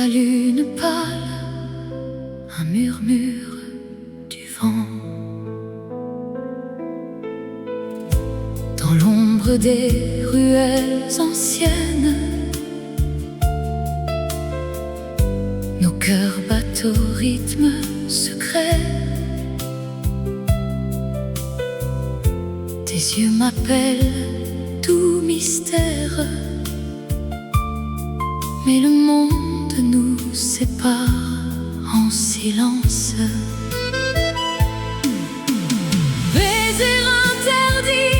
lune pâle, un murmure du vent. Dans l'ombre des ruelles anciennes, nos cœurs battent au rythme secret. Tes yeux m'appellent, tout mystère, mais le monde nous sépare en silence. Baiser interdit,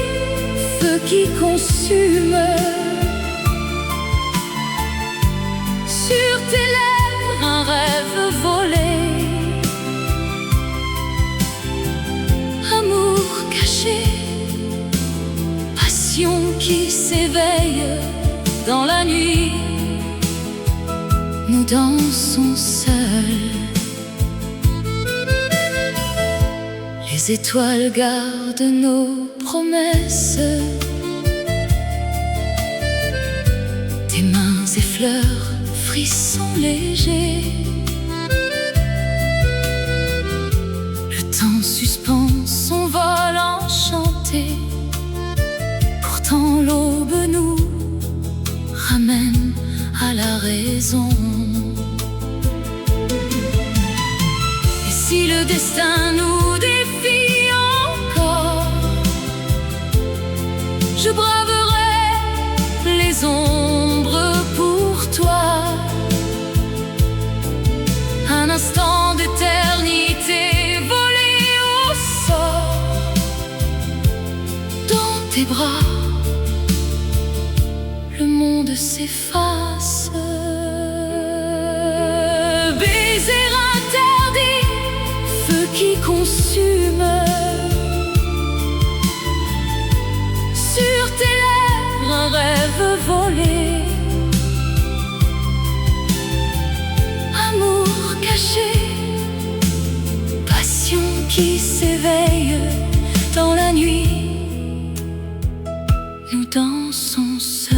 feu qui consume. Sur tes lèvres un rêve volé, amour caché, passion qui s'éveille dans la nuit. Nous dansons seuls. Les étoiles gardent nos promesses. Tes mains effleurent, frissons légers. Le temps suspend son vol enchanté. Pourtant l'aube nous ramène à la raison. Et si le destin nous défie encore, je braverai les ombres pour toi. Un instant d'éternité volé au sort dans tes bras. Le monde s'efface. Baiser interdit, feu qui consume. Sur tes lèvres un rêve volé, amour caché, passion qui s'éveille dans la nuit. Nous dansons seuls.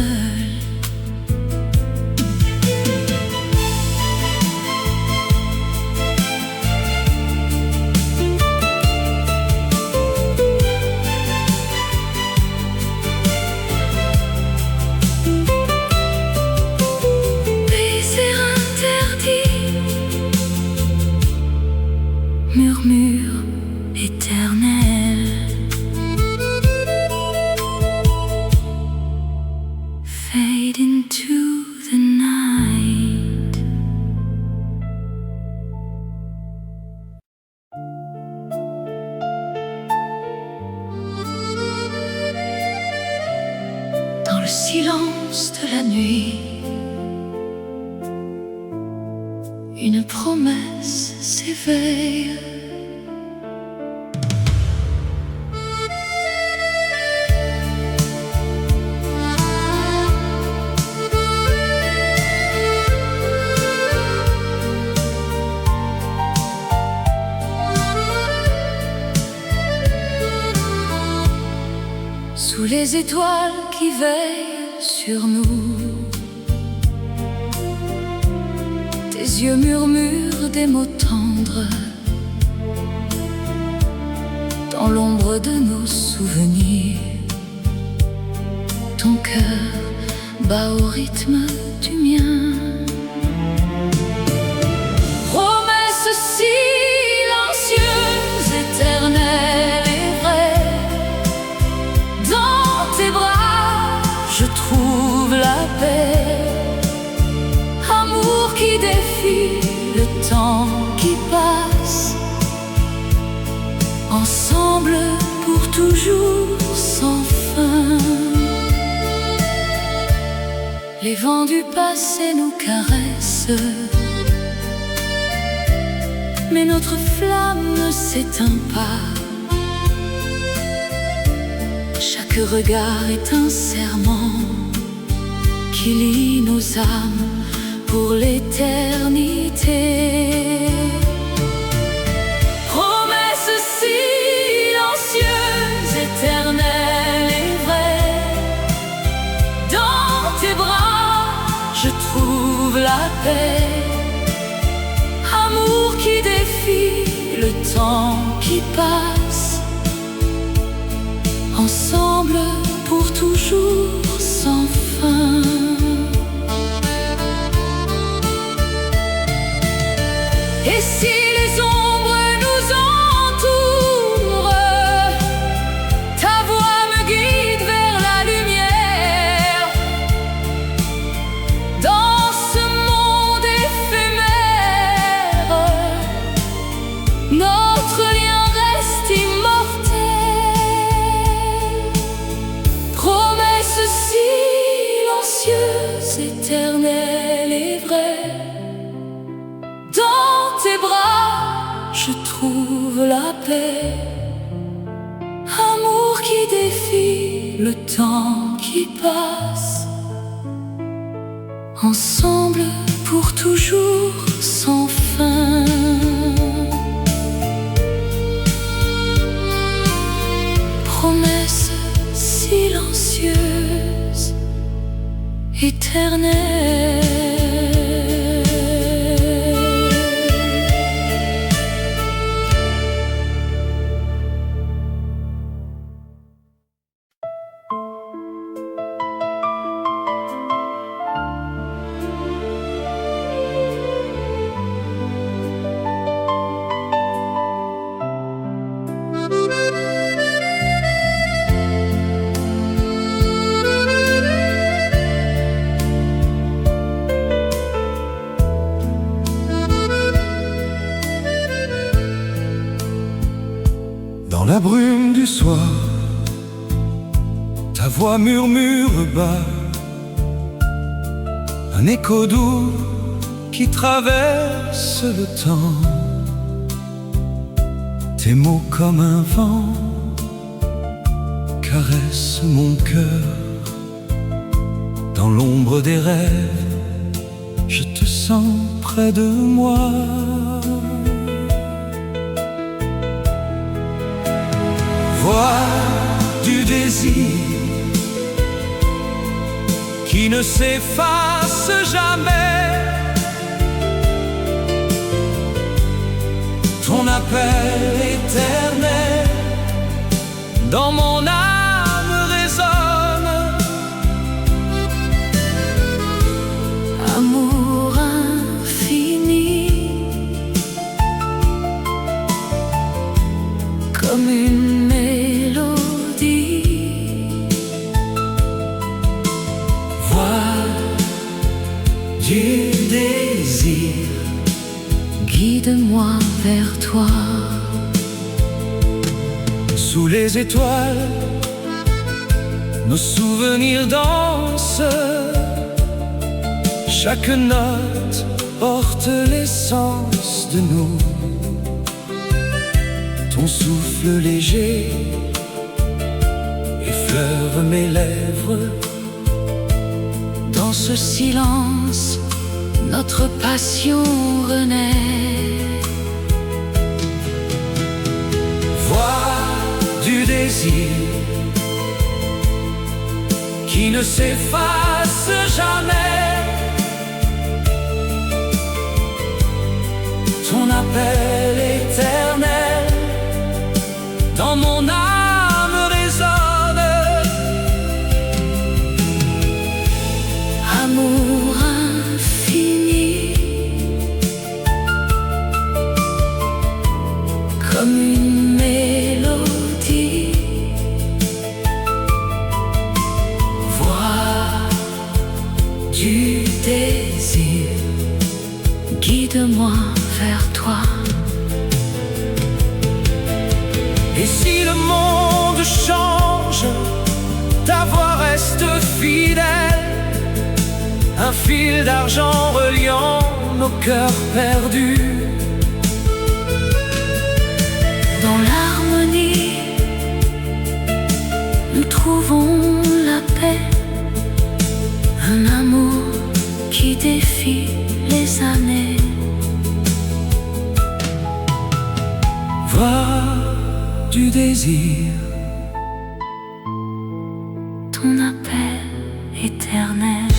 Murmure éternel, fade into the night. Dans le silence de la nuit, une promesse s'éveille. Sous les étoiles qui veillent sur nous, tes yeux murmurent des mots tendres. Dans l'ombre de nos souvenirs, ton cœur bat au rythme du mien. Promesse silencieuse, éternelle et vraie, dans tes bras je trouve la paix. Amour qui défie le temps qui passe, ensemble pour toujours sans fin. Les vents du passé nous caressent, mais notre flamme ne s'éteint pas. Chaque regard est un serment qui lie nos âmes pour l'éternité. Promesse silencieuse, éternelle et vraie, dans tes bras je trouve la paix. temps qui passe, ensemble pour toujours sans fin. Et si les ombres nous entourent, ta voix me guide vers la lumière. Dans ce monde éphémère, notre lien reste immortel. Promesse silencieuse, éternelle et vraie. Dans tes bras, je trouve la paix. Amour qui défie le temps qui passe, ensemble pour toujours sans fin. Promesse silencieuse, éternelle. Dans la brume du soir, ta voix murmure bas, un écho doux qui traverse le temps. Tes mots comme un vent caressent mon cœur. Dans l'ombre des rêves, je te sens près de moi. Voix du désir qui ne s'efface jamais. Ton appel éternel dans mon âme résonne. Amour infini, comme une mélodie. Voix du désir, guide-moi vers toi. Sous les étoiles, nos souvenirs dansent. Chaque note porte l'essence de nous. Ton souffle léger effleure mes lèvres. Dans ce silence, notre passion renaît. Voix du désir qui ne s'efface jamais. Ton appel éternel dans mon âme résonne. Amour infini, comme une mélodie. Voix du désir, guide-moi vers toi. Et si le monde change, ta voix reste fidèle. Un fil d'argent reliant nos cœurs perdus. Dans l'harmonie, nous trouvons la paix. Un amour qui défie les années. Voix du désir, ton appel éternel.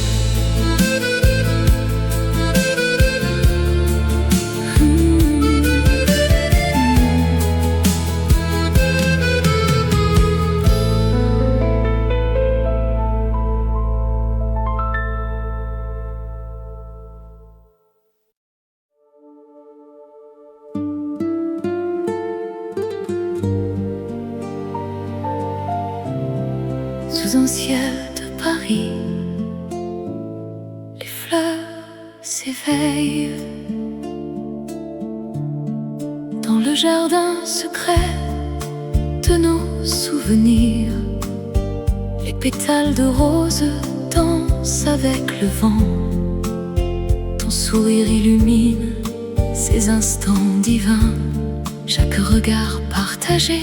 sous un ciel de Paris. Les fleurs s'éveillent dans le jardin secret de nos souvenirs. Les pétales de rose dansent avec le vent. Ton sourire illumine ces instants divins. Chaque regard partagé,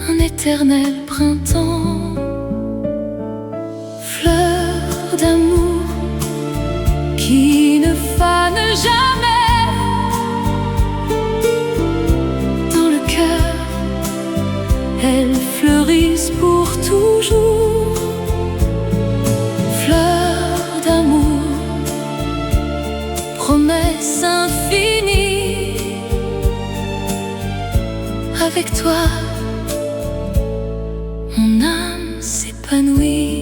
un éternel printemps. Fleurs d'amour qui ne fanent jamais. Dans le cœur, elles fleurissent pour toujours. Fleurs d'amour, promesse infinie. Avec toi, mon âme s'épanouit.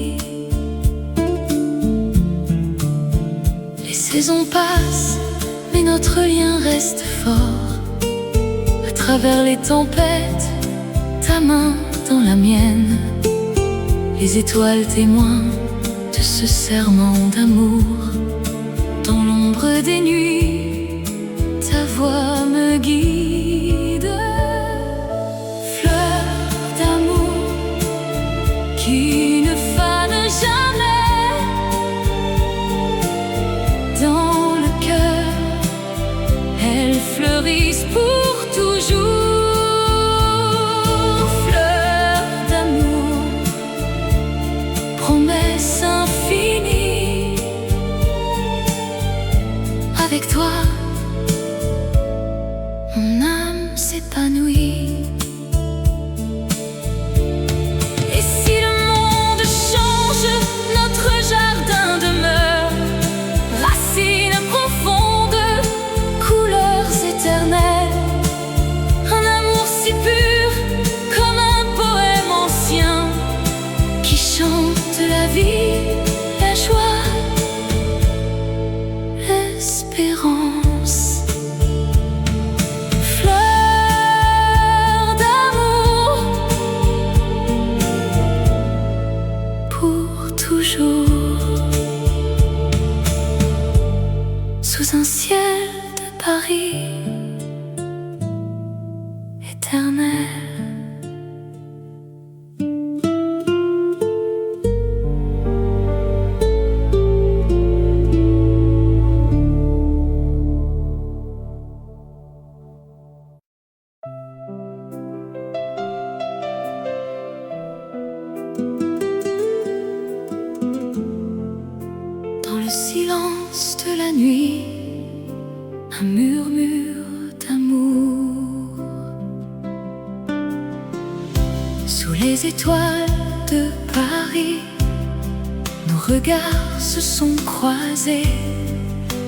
Les saisons passent, mais notre lien reste fort. À travers les tempêtes, ta main dans la mienne. Les étoiles témoins de ce serment d'amour. Dans l'ombre des nuits, ta voix me guide. Fleurs d'amour qui ne fanent jamais. Dans le cœur, elles fleurissent pour toujours. Fleurs d'amour, promesse infinie. Avec toi, mon âme s'épanouit. Et si le monde change, notre jardin demeure. Racines profondes, couleurs éternelles. Un amour si pur, comme un poème ancien, qui chante la vie, la joie, l'espérance. Fleurs d'amour pour toujours. Sous un ciel de Paris éternel. Dans le silence de la nuit, un murmure d'amour. Sous les étoiles de Paris, nos regards se sont croisés.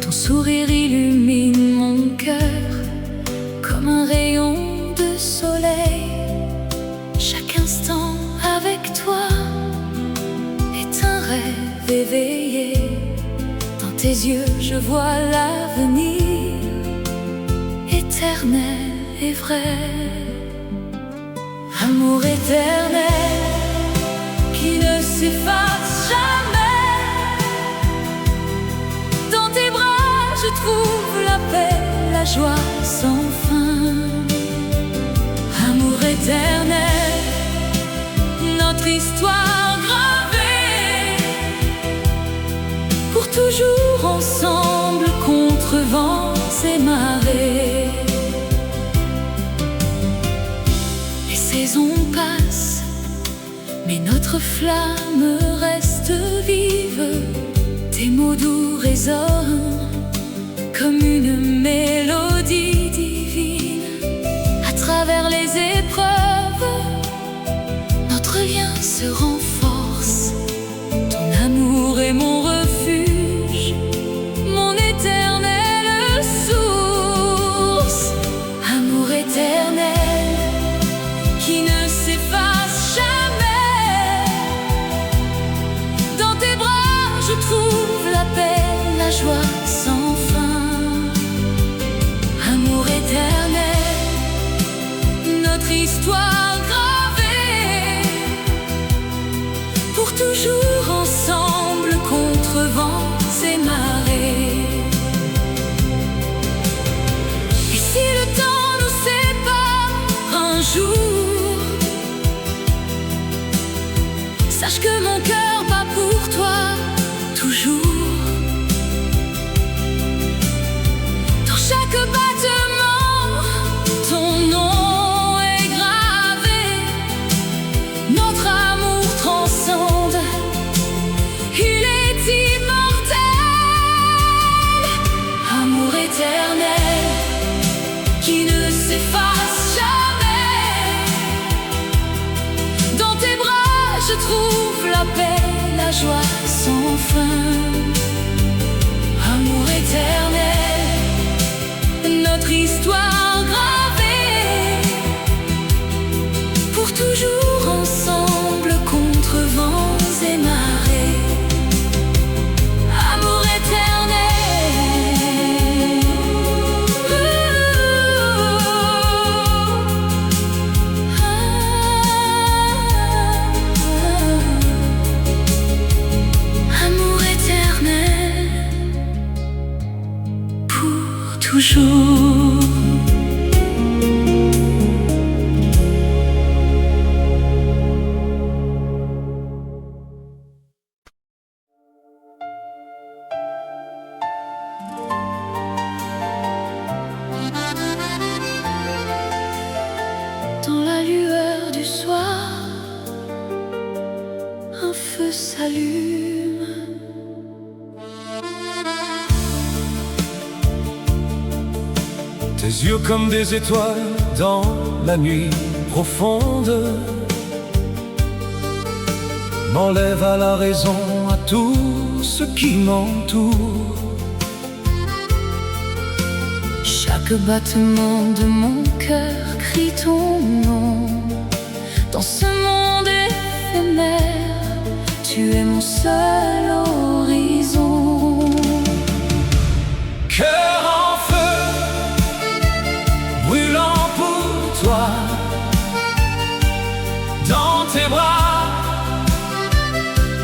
Ton sourire illumine mon cœur comme un rayon de soleil. Chaque instant avec toi est un rêve éveillé. Dans tes yeux je vois l'avenir éternel et vrai. Amour éternel qui ne s'efface jamais. Dans tes bras je trouve la paix, la joie sans fin. Amour éternel, notre histoire gravée. Pour toujours ensemble contre vents et marées. Les saisons passent, mais notre flamme reste vive. Tes mots doux résonnent comme une mélodie divine. À travers les épreuves, notre lien se renforce. Ton amour est mon refuge, mon éternelle source. Amour éternel qui ne s'efface jamais. Dans tes bras je trouve la paix, la joie sans fin. Amour éternel, notre histoire gravée. toujours ensemble contre vents et marées. Et si le temps nous sépare un jour, sache que mon cœur bat pour toi toujours. Dans chaque battement, ton nom est gravé. Notre amour transcende, il est immortel. Amour éternel qui ne s'efface jamais. Dans tes bras je trouve la paix, la joie sans fin. Amour éternel, notre histoire gravée, pour toujours ensemble contre vents et marées. Amour éternel, amour éternel, pour toujours. Dans la lueur du soir, un feu s'allume. Tes yeux comme des étoiles dans la nuit profonde m'enlèvent à la raison, à tout ce qui m'entoure. Chaque battement de mon cœur crie ton nom. Dans ce monde éphémère, tu es mon seul horizon. Cœur en feu, brûlant pour toi, dans tes bras,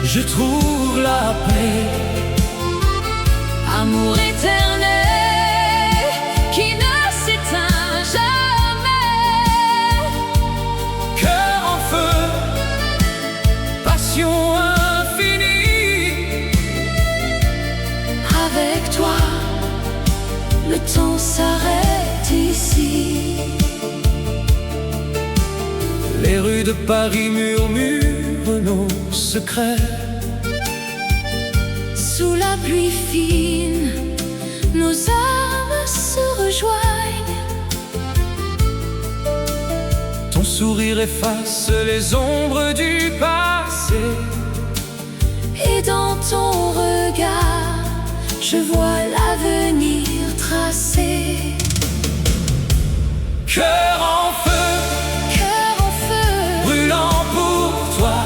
je trouve la paix. Amour éternel qui ne s'éteint jamais. Cœur en feu, passion infinie. Avec toi, le temps s'arrête ici. Les rues de Paris murmurent nos secrets. Sous la pluie fine, nos âmes se rejoignent. Ton sourire efface les ombres du passé. Et dans ton regard, je vois l'avenir tracé. Cœur en feu, Cœur en feu, brûlant pour toi,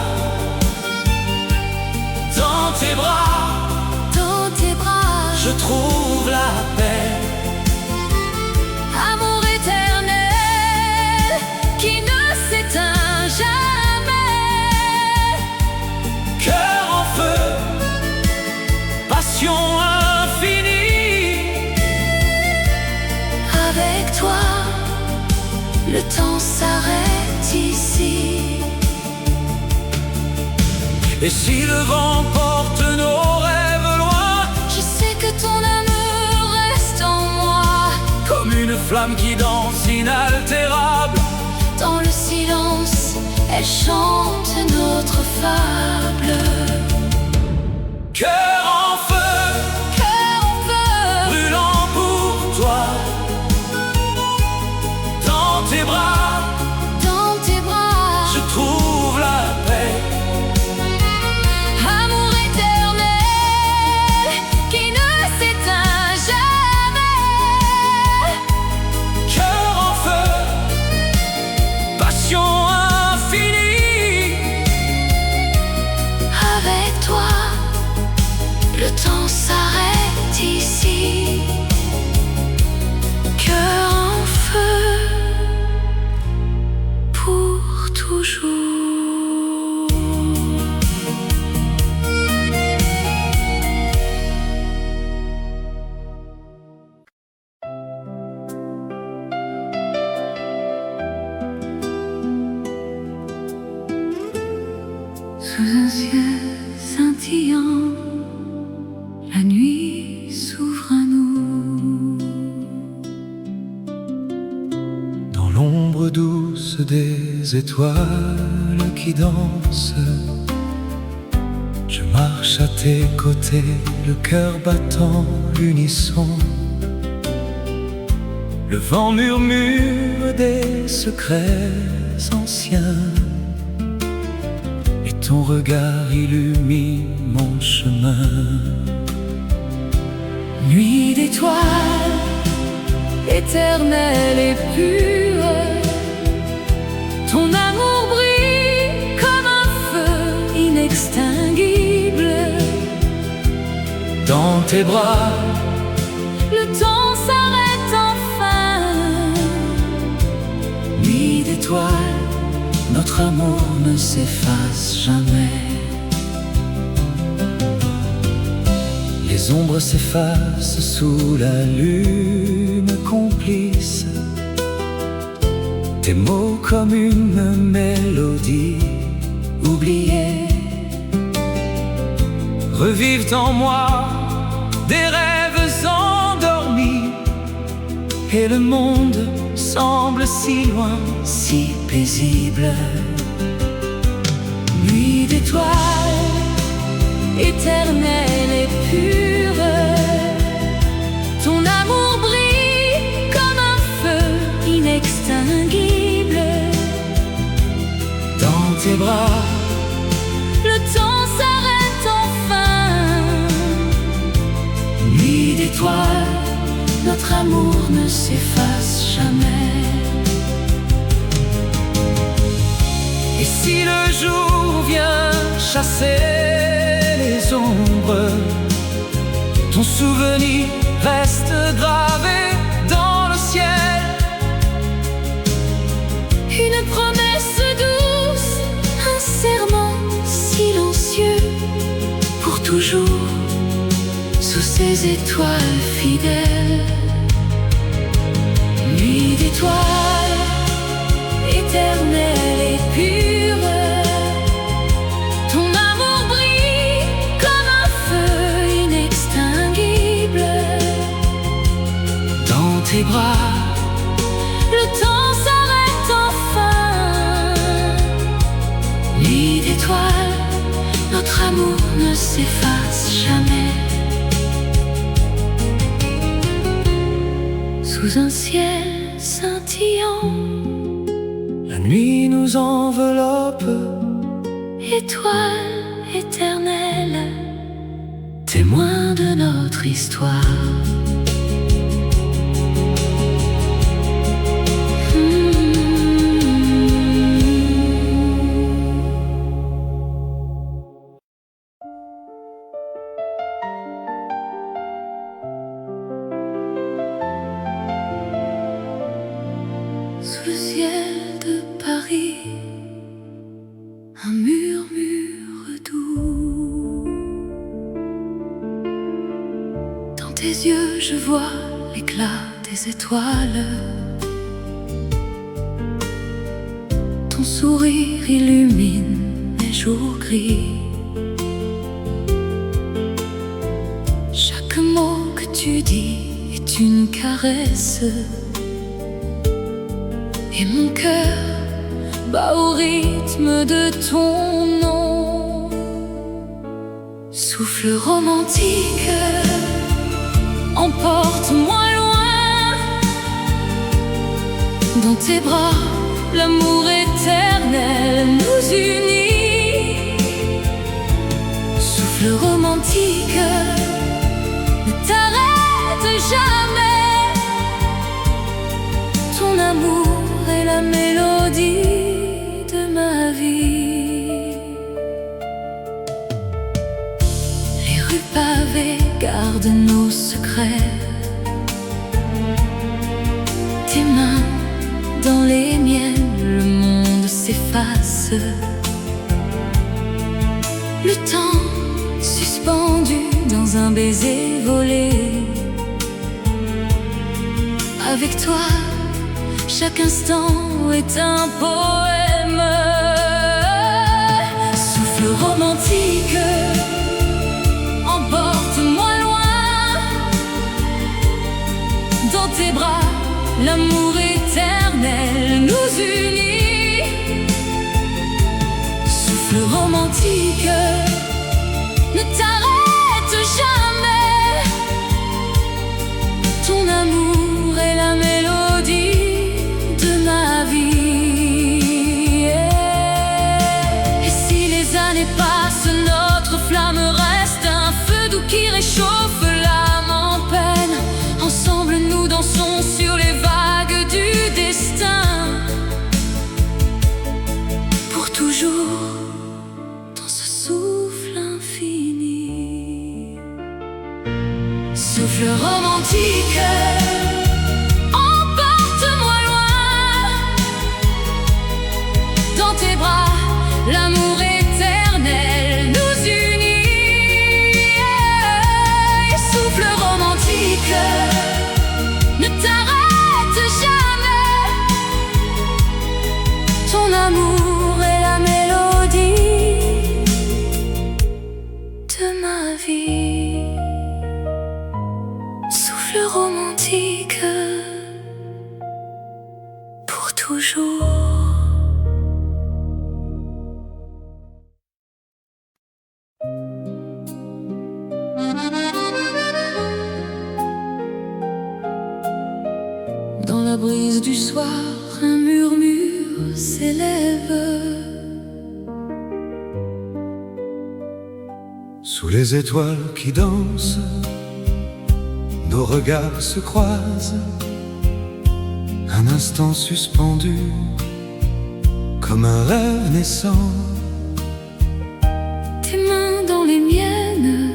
dans tes bras, dans tes bras, je trouve la paix. amour éternel qui ne s'éteint jamais. Cœur en feu, passion infinie. Avec toi, le temps s'arrête ici. Et si le vent porte nos rêves loin, Je sais que ton amour reste en moi. comme une flamme qui danse inaltérable, Dans le silence, elle chante notre fable. cœur en feu, Cœur en feu, brûlant pour toi, dans tes bras, dans tes bras, je trouve la paix. amour éternel qui ne s'éteint jamais. Cœur en feu, passion infinie. Avec toi, le temps s'arrête ici. Cœur en feu, pour toujours. Sous un ciel scintillant, la nuit s'ouvre à nous. Dans l'ombre douce des étoiles qui dansent, je marche à tes côtés, le cœur battant l'unisson. Le vent murmure des secrets anciens, et ton regard illumine mon chemin. Nuit d'étoiles, éternelle et pure, ton amour brille comme un feu inextinguible. Dans tes bras, le temps s'arrête enfin. nuit d'étoiles, notre amour ne s'efface jamais. Les ombres s'effacent sous la lune complice. Tes mots comme une mélodie oubliée revivent en moi des rêves endormis, et le monde semble si loin, si paisible. Nuit d'étoiles, éternelle et pure, ton amour brille comme un feu inextinguible. Dans tes bras, le temps s'arrête enfin. nuit d'étoiles, Notre amour ne s'efface jamais. et si le jour vient chasser les ombres, ton souvenir reste gravé dans le ciel. Une promesse douce, un serment silencieux, pour toujours, sous ces étoiles fidèles. Nuit d'étoiles, éternelle et pure, ton amour brille comme un feu inextinguible. Dans tes bras, Le temps s'arrête enfin. Nuit d'étoiles, notre amour ne s'efface jamais. Sous un ciel scintillant, la nuit nous enveloppe, étoile éternelle, témoin de notre histoire. Sous le ciel de Paris, un murmure doux. Dans tes yeux, je vois l'éclat des étoiles. Ton sourire illumine mes jours gris. Chaque mot que tu dis est une caresse, et mon cœur bat au rythme de ton nom. Souffle romantique, emporte-moi loin. Dans tes bras, l'amour éternel nous unit. Souffle romantique, ne t'arrête jamais. Ton amour est la mélodie de ma vie. Les rues pavées gardent nos secrets. Tes mains dans les miennes, le monde s'efface. Le temps suspendu dans un baiser volé. Avec toi, chaque instant est un poème. Souffle romantique, romantique, ne t'arrête jamais. Ton amour est la mélodie de ma vie. Et si les années passent, notre flamme reste un feu doux qui réchauffe l'âme en peine. Ensemble nous dansons sur les vagues du destin, pour toujours dans ce souffle infini. Souffle romantique, emporte-moi loin. Dans tes bras, l'amour éternel nous unit. Souffle romantique, ne t'arrête jamais. Ton amour est la mélodie de ma vie. Souffle romantique, pour toujours. Dans la brise du soir, un murmure s'élève. Sous les étoiles qui dansent, nos regards se croisent, un instant suspendu, comme un rêve naissant. Tes mains dans les miennes,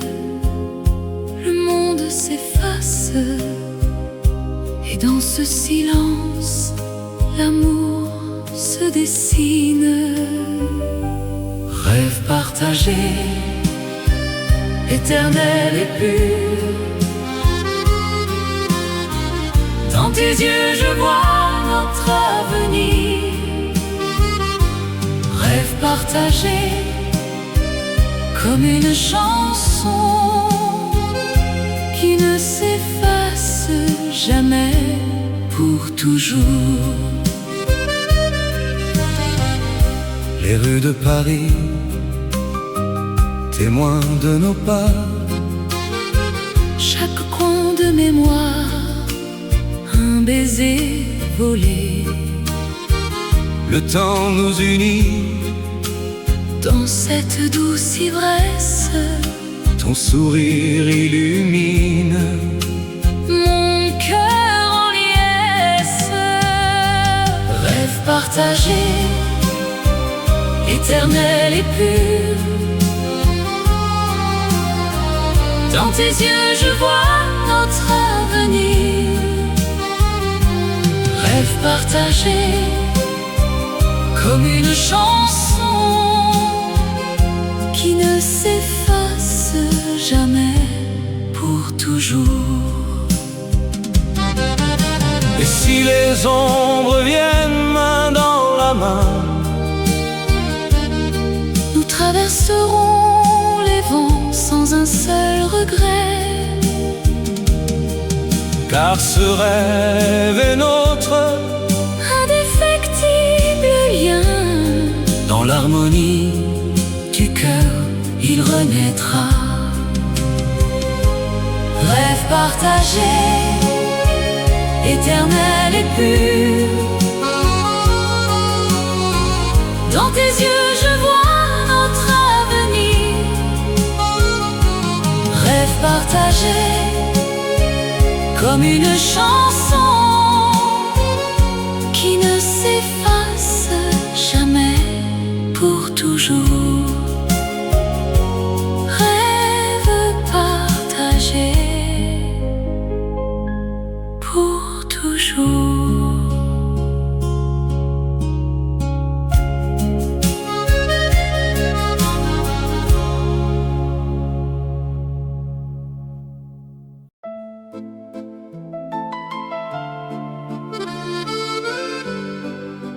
le monde s'efface. Et dans ce silence, l'amour se dessine. Rêve partagé, éternel et pur. Dans tes yeux je vois notre avenir. Rêve partagé, comme une chanson qui ne s'efface jamais, pour toujours. les rues de Paris, témoins de nos pas. Chaque coin de mémoire, un baiser volé. Le temps nous unit dans cette douce ivresse. Ton sourire illumine mon cœur en liesse. rêve partagé, éternel et pur. Dans tes yeux je vois notre avenir. rêve partagé, comme une chanson qui ne s'efface jamais, pour toujours. Et si les ombres viennent main dans la main, nous traverserons les vents sans un seul regret. car ce rêve est notre Indéfectible lien. dans l'harmonie du cœur, il renaîtra. Rêve partagé, éternel et pur. Dans tes yeux je vois notre avenir. Rêve partagé, comme une chanson qui ne s'efface jamais, pour toujours. Rêve partagé, pour toujours.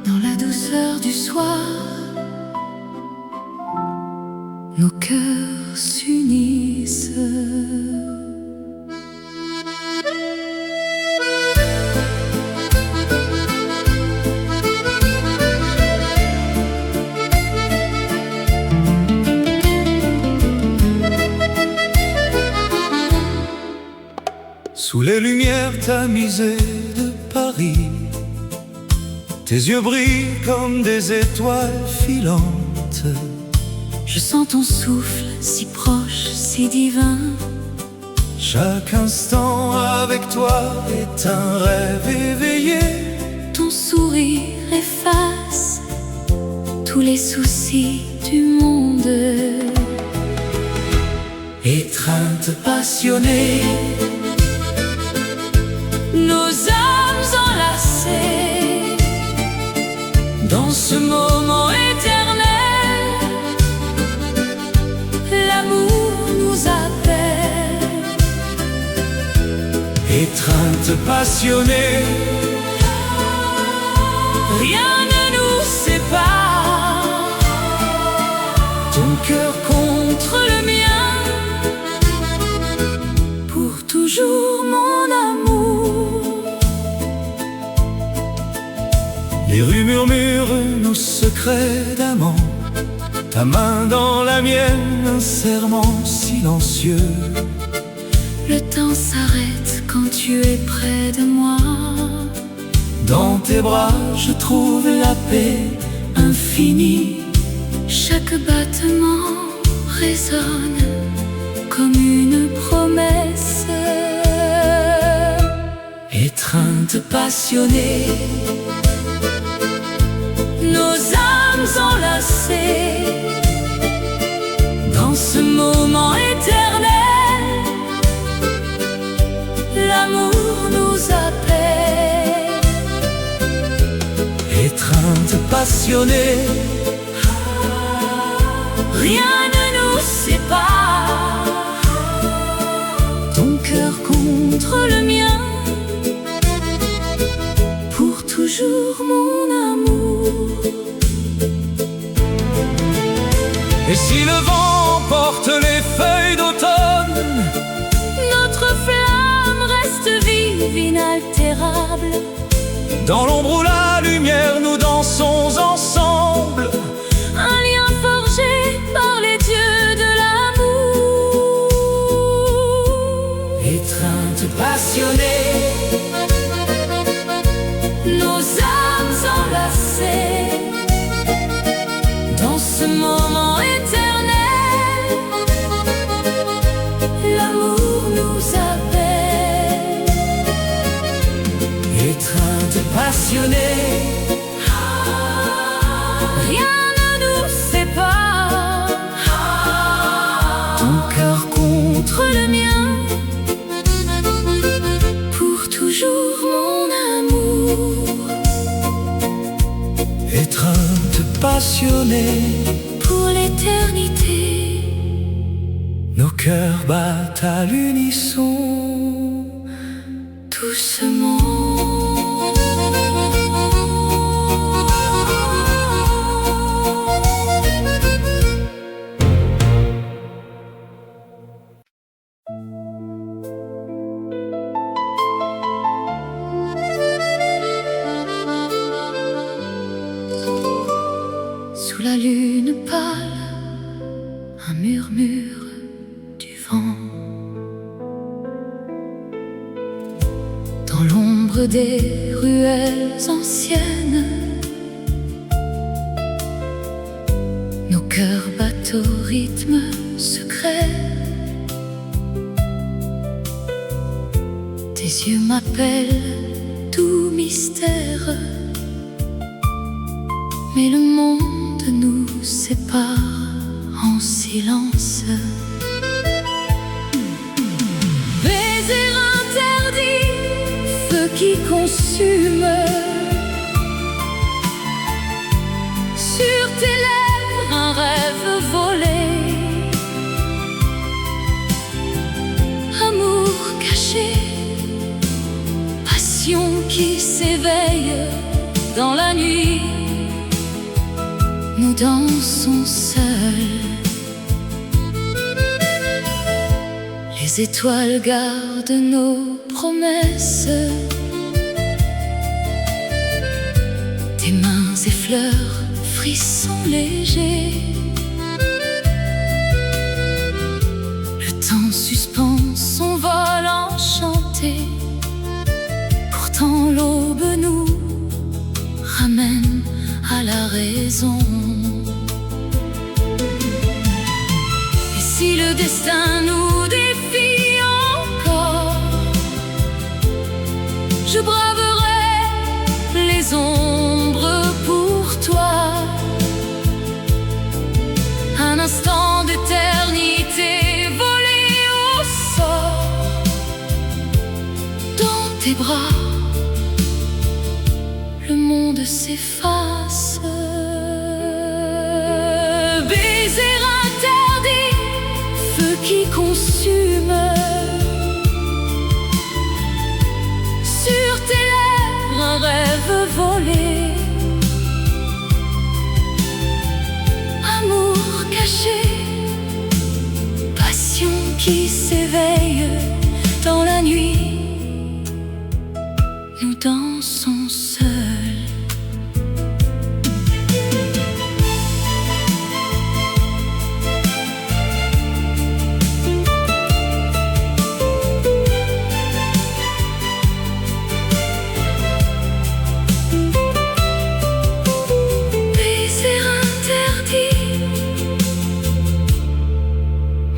Dans la douceur du soir, nos cœurs s'unissent. Sous les lumières tamisées de Paris, tes yeux brillent comme des étoiles filantes. Je sens ton souffle si proche, si divin. Chaque instant avec toi est un rêve éveillé. Ton sourire efface tous les soucis du monde. Étreinte passionnée, nos âmes enlacées dans ce moment éternel. L'amour nous appelle. étreinte passionnée, Rien ne nous sépare. ton cœur Contre le mien, pour toujours mon amour. Les rues murmurent nos secrets d'amant. Ta main dans la mienne, un serment silencieux. Le temps s'arrête quand tu es près de moi. Dans tes bras, je trouve la paix infinie. Chaque battement résonne comme une promesse. Étreinte passionnée, Nos âmes enlacées dans ce moment éternel. L'amour nous appelle. étreinte passionnée, Rien ne nous sépare. Ton cœur contre le mien, pour toujours mon amour. et si le vent porte les feuilles d'automne, Notre flamme reste vive, inaltérable. dans l'ombre ou la lumière, nous dansons ensemble. Un lien forgé par les dieux de l'amour. Étreinte passionnée, Nos âmes enlacées dans ce moment éternel. L'amour nous appelle. étreinte passionnée, Rien ne nous sépare. ton cœur Contre le mien, pour toujours mon amour. étreinte passionnée, Pour l'éternité, nos cœurs battent à l'unisson. doucement. Sous la lune pâle, un murmure du vent. Dans l'ombre des ruelles anciennes, nos cœurs battent au rythme secret. Tes yeux m'appellent, tout mystère. Mais le monde nous sépare en silence. Baiser interdit, feu qui consume. Sur tes lèvres, un rêve volé. Amour caché, passion qui s'éveille dans la nuit. Nous dansons seuls. Les étoiles gardent nos promesses. Tes mains effleurent, frissons légers. Le temps suspend son vol enchanté. raison. Et si le destin nous défie encore, je braverai les ombres pour toi. Un instant d'éternité volé au sort dans tes bras. Le monde s'efface. Baiser interdit, feu qui consume. Sur tes lèvres un rêve volé. Amour caché, passion qui s'éveille dans la nuit. Nous dansons seuls.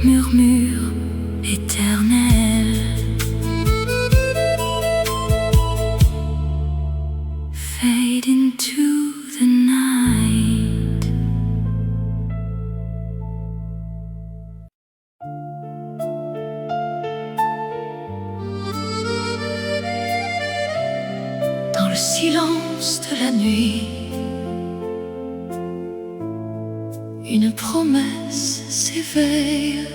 Murmure éternel, fade into the night. Dans le silence de la nuit, une promesse s'éveille.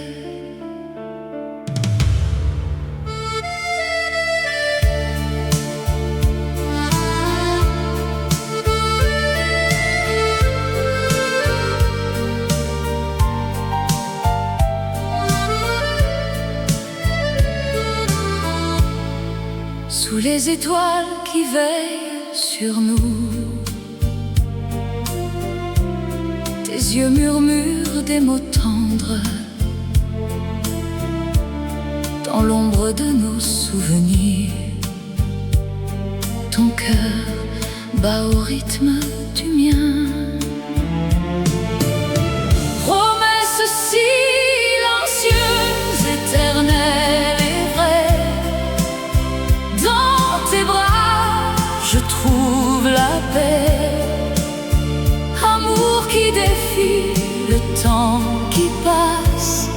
Sous les étoiles qui veillent sur nous, tes yeux murmurent des mots tendres. Dans l'ombre de nos souvenirs, ton cœur bat au rythme du mien. Promesse silencieuse, éternelle et vraie, dans tes bras je trouve la paix. Amour qui défie le temps qui passe,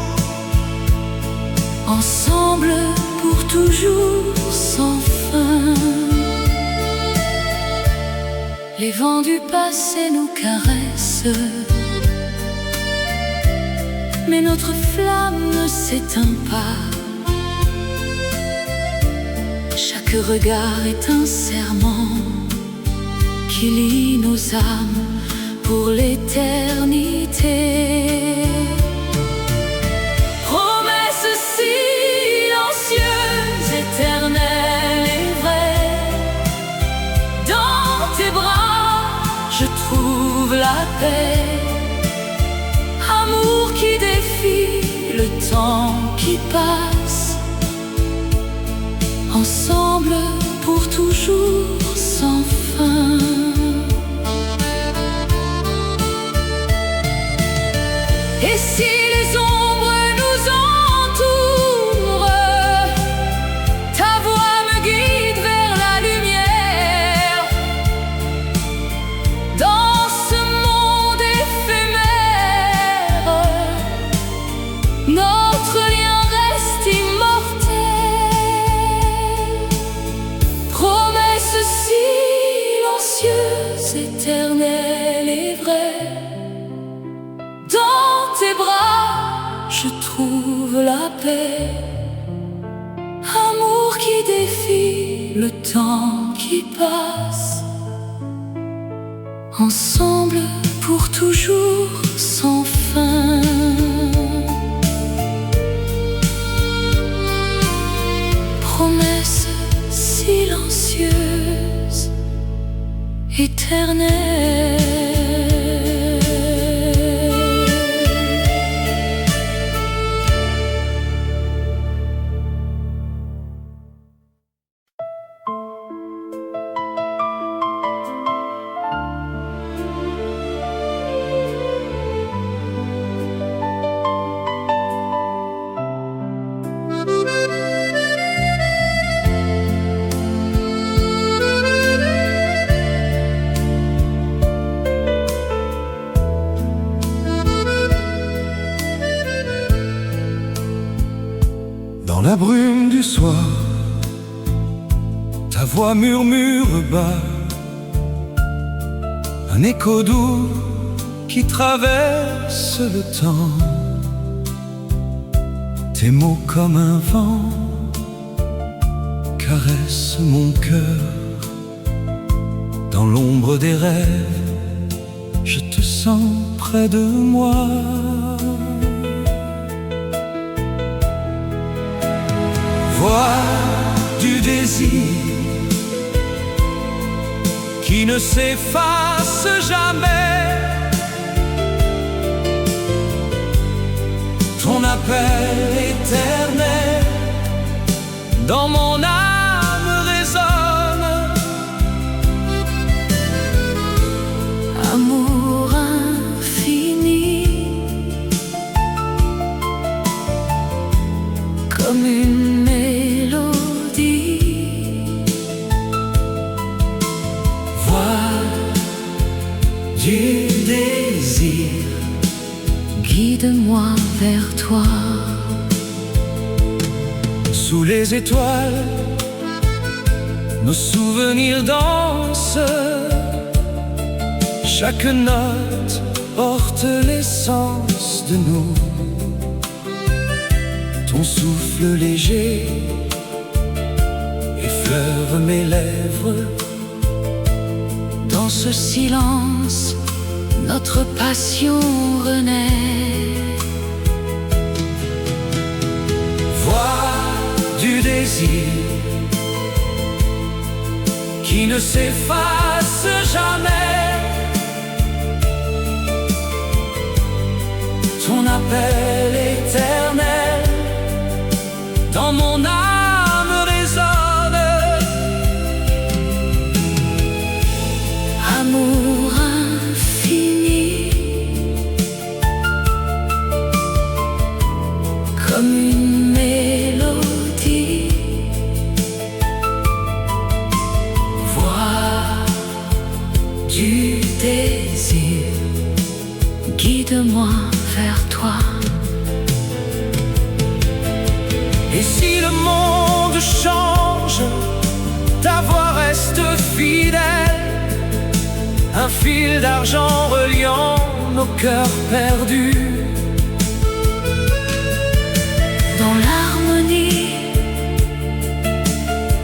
ensemble pour toujours sans fin. Les vents du passé nous caressent, mais notre flamme ne s'éteint pas. Chaque regard est un serment qui lie nos âmes pour l'éternité. Promesse silencieuse, éternelle et vraie, dans tes bras je trouve la paix. Amour qui défie le temps qui passe, ensemble pour toujours sans fin. Et si les ombres nous entourent, ta voix me guide vers la lumière. Dans ce monde éphémère, notre lien reste immortel. Promesse silencieuse, éternelle et vraie, dans tes bras je trouve la paix. Amour qui défie le temps qui passe, ensemble pour toujours sans fin. Promesse silencieuse, éternelle. la brume du soir, ta voix murmure bas, un écho doux qui traverse le temps. Tes mots comme un vent caressent mon cœur. Dans l'ombre des rêves, je te sens près de moi. Voix du désir qui ne s'efface jamais, ton appel éternel dans mon âme résonne. Amour infini, comme une mélodie. Voix du désir, guide-moi vers toi. Sous les étoiles, nos souvenirs dansent. Chaque note porte l'essence de nous. Ton souffle léger effleure mes lèvres. Dans ce silence, notre passion renaît. Voix du désir qui ne s'efface jamais, ton appel éternel dans mon âme résonne. Amour infini, comme une mélodie. Voix du désir, guide-moi vers toi. Et si le monde change, ta voix reste fidèle, un fil d'argent reliant nos cœurs perdus. Dans l'harmonie,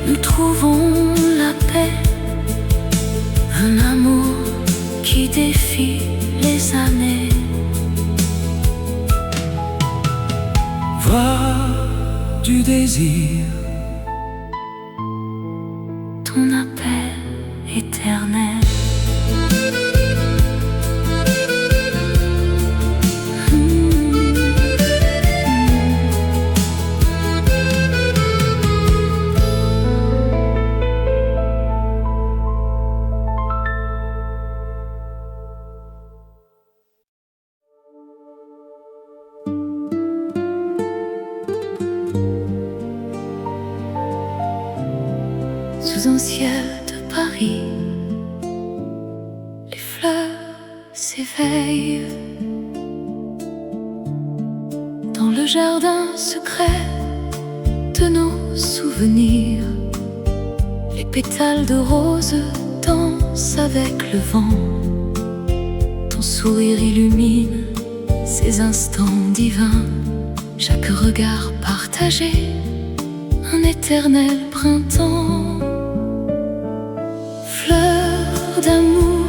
nous trouvons la paix, un amour qui défie les années. Voix du désir, ton appel éternel. Sous un ciel de Paris, les fleurs s'éveillent. Dans le jardin secret de nos souvenirs, les pétales de rose dansent avec le vent. Ton sourire illumine ces instants divins, chaque regard partagé, un éternel printemps. Fleur d'amour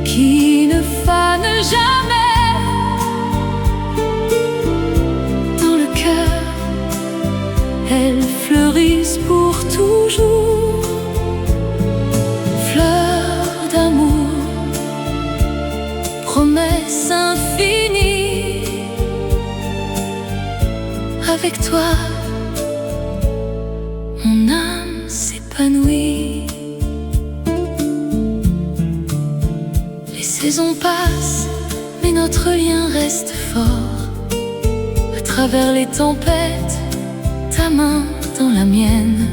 qui ne fane jamais, dans le cœur, elles fleurissent pour toujours. Fleur d'amour, promesse infinie, avec toi, mon âme s'épanouit. Les saisons passent, mais notre lien reste fort. À travers les tempêtes, ta main dans la mienne,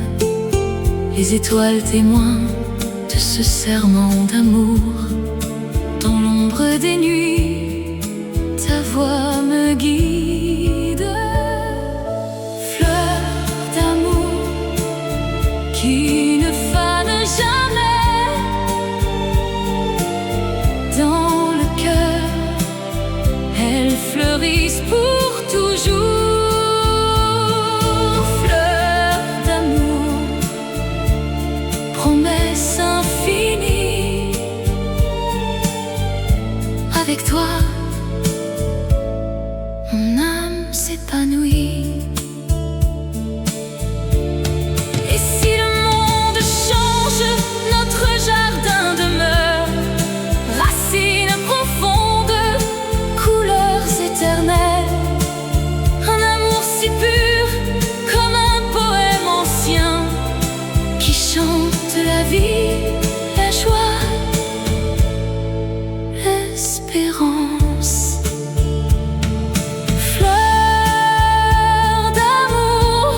les étoiles témoins de ce serment d'amour. Dans l'ombre des nuits, ta voix me guide. Fleur Avec toi, mon âme s'épanouit. Et si le monde change, notre jardin demeure. Racines profondes, couleurs éternelles. Un amour si pur, comme un poème ancien, qui chante la vie, la joie, l'espérance. Fleur d'amour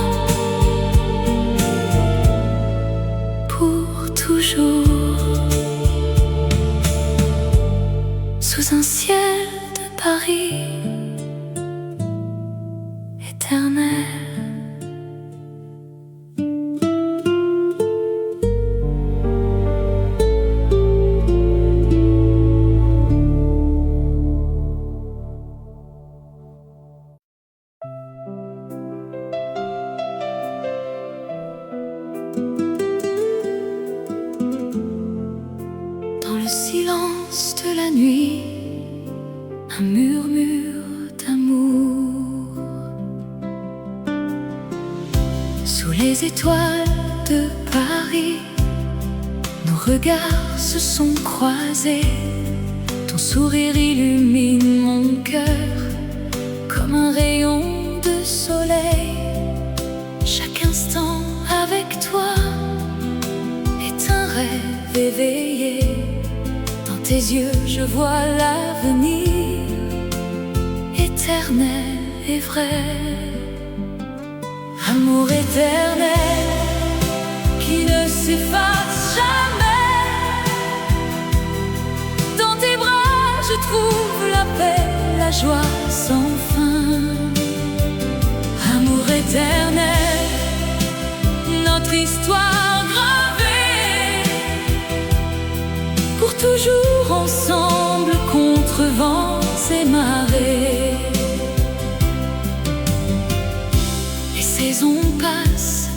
pour toujours, sous un ciel de Paris éternel. Dans le silence de la nuit, un murmure d'amour. Sous les étoiles de Paris, nos regards se sont croisés. Ton sourire illumine mon cœur comme un rayon de soleil. Chaque instant avec toi est un rêve éveillé. Dans tes yeux je vois l'avenir éternel et vrai. Amour éternel qui ne s'efface jamais. Dans tes bras je trouve la paix, la joie sans fin. Amour éternel, notre histoire gravée, pour toujours ensemble contre vents et marées. Les saisons passent,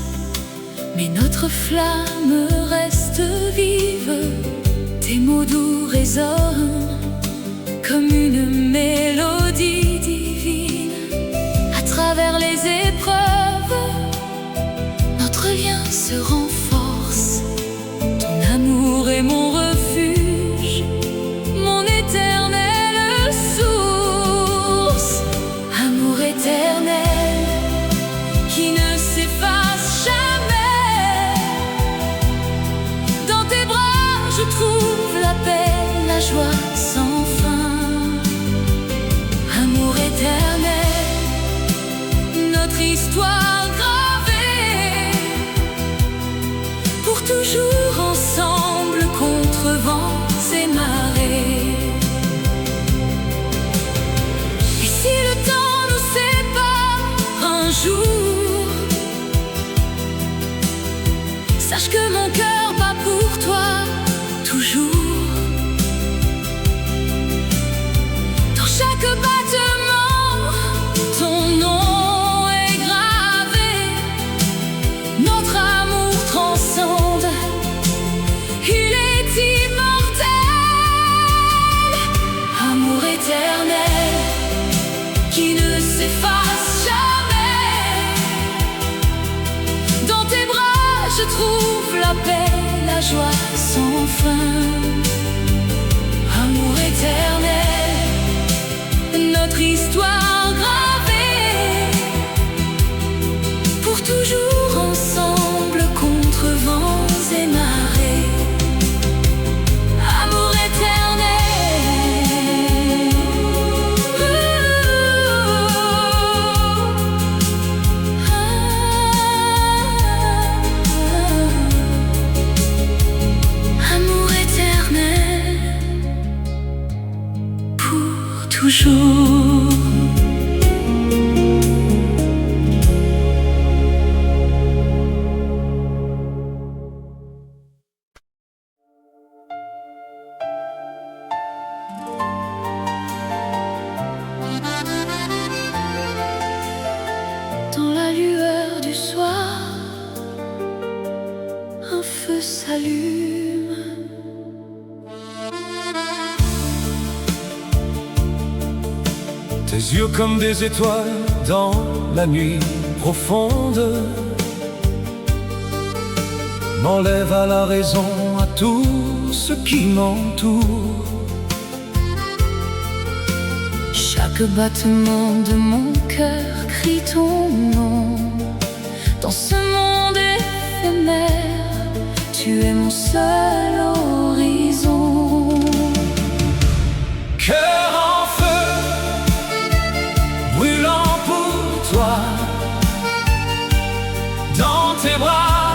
mais notre flamme reste vive. Tes mots doux résonnent comme une mélodie divine. À travers les épreuves, notre lien se renforce. Ton amour est mon refuge, mon éternelle source. Amour éternel qui ne s'efface jamais. Dans tes bras je trouve la paix, la joie sans fin. Amour éternel, notre histoire gravée, pour toujours ensemble contre vents et marées. Et si le temps nous sépare un jour, sache que mon cœur bat pour toi toujours. Dans chaque battement, ton nom est gravé. Notre amour transcende, il est immortel. Amour éternel qui ne s'efface jamais. Dans tes bras je trouve la paix, la joie sans fin. Amour éternel, notre histoire gravée, pour toujours ensemble contre vents et marées. Amour éternel, amour éternel pour toujours. Dans la lueur du soir, un feu s'allume. Tes yeux comme des étoiles dans la nuit profonde m'enlèvent à la raison, à tout ce qui m'entoure. Chaque battement de mon cœur crie ton nom. Dans ce monde éphémère, tu es mon seul horizon. Cœur en feu, brûlant pour toi, dans tes bras,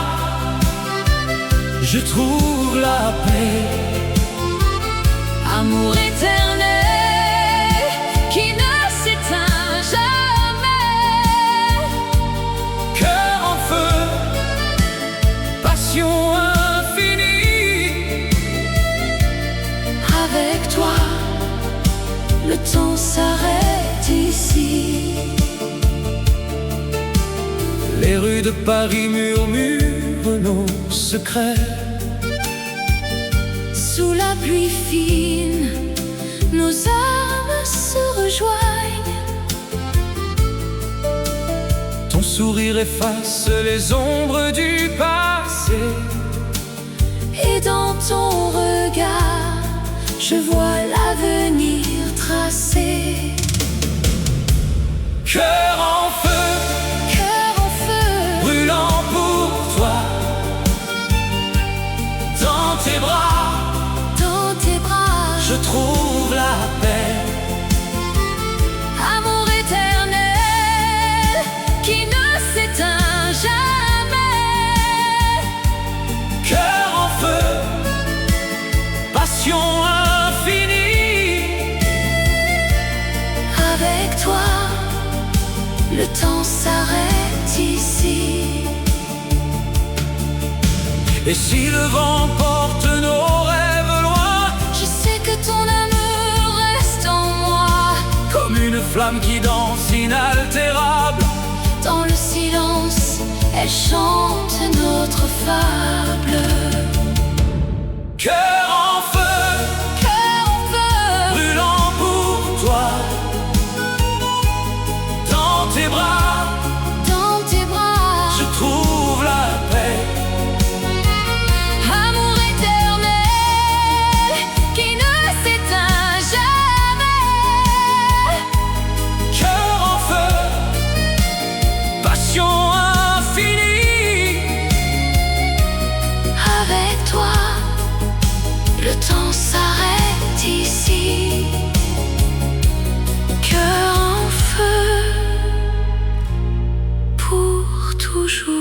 je trouve la paix. Amour éternel qui ne s'éteint jamais. Cœur en feu, passion infinie. Avec toi, le temps s'arrête ici. Les rues de Paris murmurent nos secrets. Sous la pluie fine, nos âmes se rejoignent. Ton sourire efface les ombres du passé. Et dans ton regard, je vois l'avenir tracé. Cœur en feu, Cœur en feu, brûlant pour toi, dans tes bras, dans tes bras, je trouve la paix. amour éternel qui ne s'éteint jamais. Cœur en feu, passion infinie. Avec toi, le temps s'arrête ici. Et si le vent porte nos rêves loin, Je sais que ton amour reste en moi. comme une flamme qui danse inaltérable, Dans le silence, elle chante notre fable. cœur en feu, Cœur en feu, brûlant pour toi, dans tes bras, dans tes bras, je trouve la paix. amour éternel qui ne s'éteint jamais. Cœur en feu, passion infinie. Avec toi, le temps s'arrête ici. Cœur en feu, pour toujours.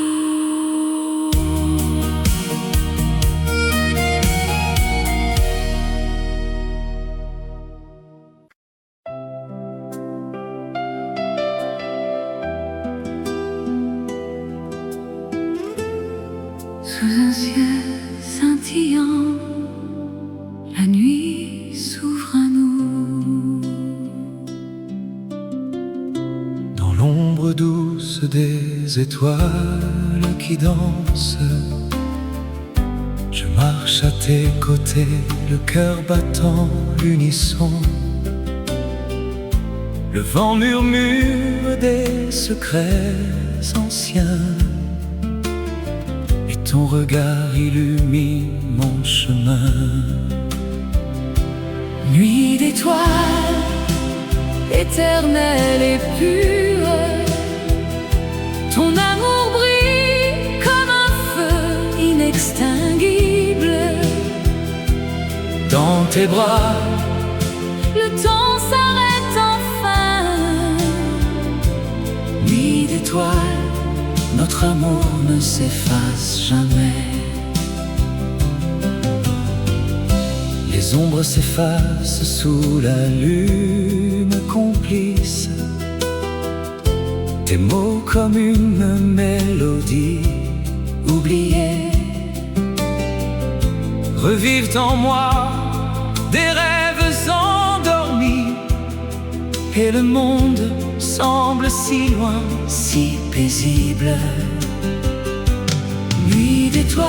Sous un ciel scintillant, la nuit s'ouvre à nous. Dans l'ombre douce des étoiles qui dansent, je marche à tes côtés, le cœur battant l'unisson. Le vent murmure des secrets anciens, et ton regard illumine mon chemin. Nuit d'étoiles, éternelle et pure, ton amour brille comme un feu inextinguible. Dans tes bras, Le temps s'arrête enfin. nuit d'étoiles, notre amour ne s'efface jamais. Les ombres s'effacent sous la lune complice. Tes mots comme une mélodie oubliée revivent en moi des rêves endormis. Et le monde semble si loin, si paisible. Nuit d'étoiles,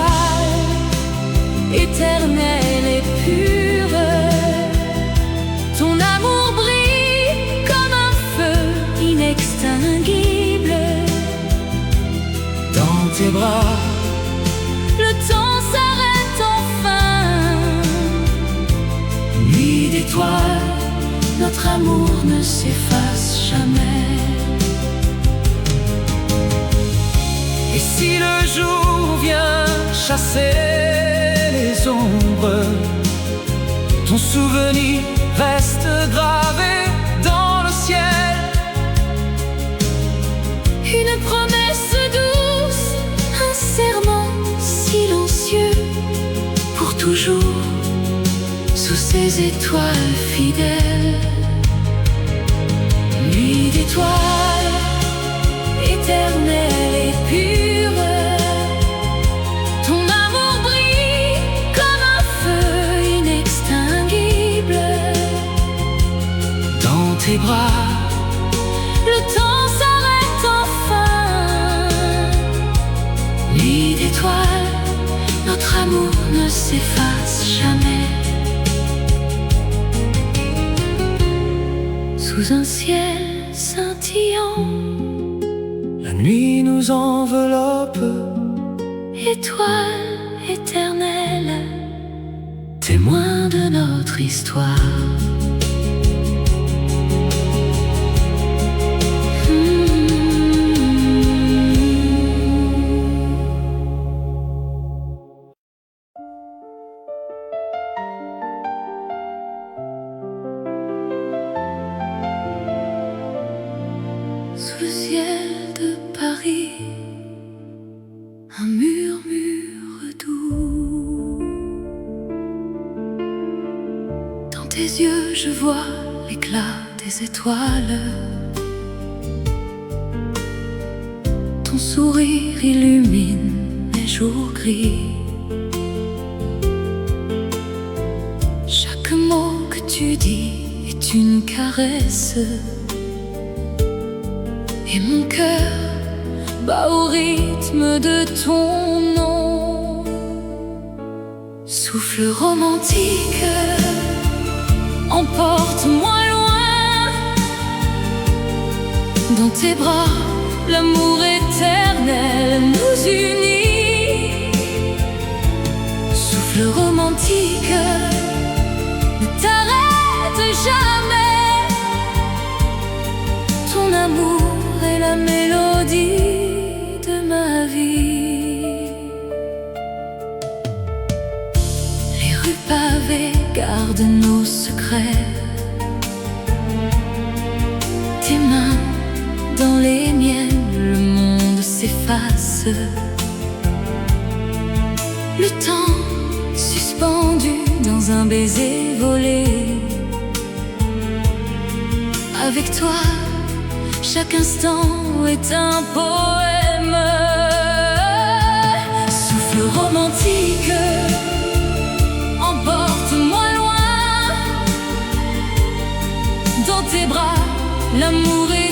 éternelle et pure, ton amour brille comme un notre amour ne s'efface jamais. Et si le jour vient chasser les ombres, ton souvenir reste gravé dans le ciel. Une promesse douce, un serment silencieux, pour toujours sous ces étoiles fidèles. Nuit d'étoiles, éternelle et pure, ton amour brille comme un feu inextinguible. Dans tes bras, le temps s'arrête enfin. Nuit d'étoiles, notre amour ne s'efface jamais. Sous un ciel scintillant, la nuit nous enveloppe. étoile éternelle, témoin de notre histoire. Sous le ciel de Paris, un murmure doux. Dans tes yeux, je vois l'éclat des étoiles. Ton sourire illumine les jours gris. Chaque mot que tu dis est une caresse. Et mon cœur bat au rythme de ton nom. Souffle romantique, emporte-moi loin. Dans tes bras, l'amour éternel nous unit. Souffle romantique, ne t'arrête jamais. Ton amour est la mélodie de ma vie. Les rues pavées gardent nos secrets. Tes mains dans les miennes, le monde s'efface. Le temps suspendu dans un baiser volé. Avec toi, chaque instant est un poème. Souffle romantique, emporte-moi loin. Dans tes bras, l'amour est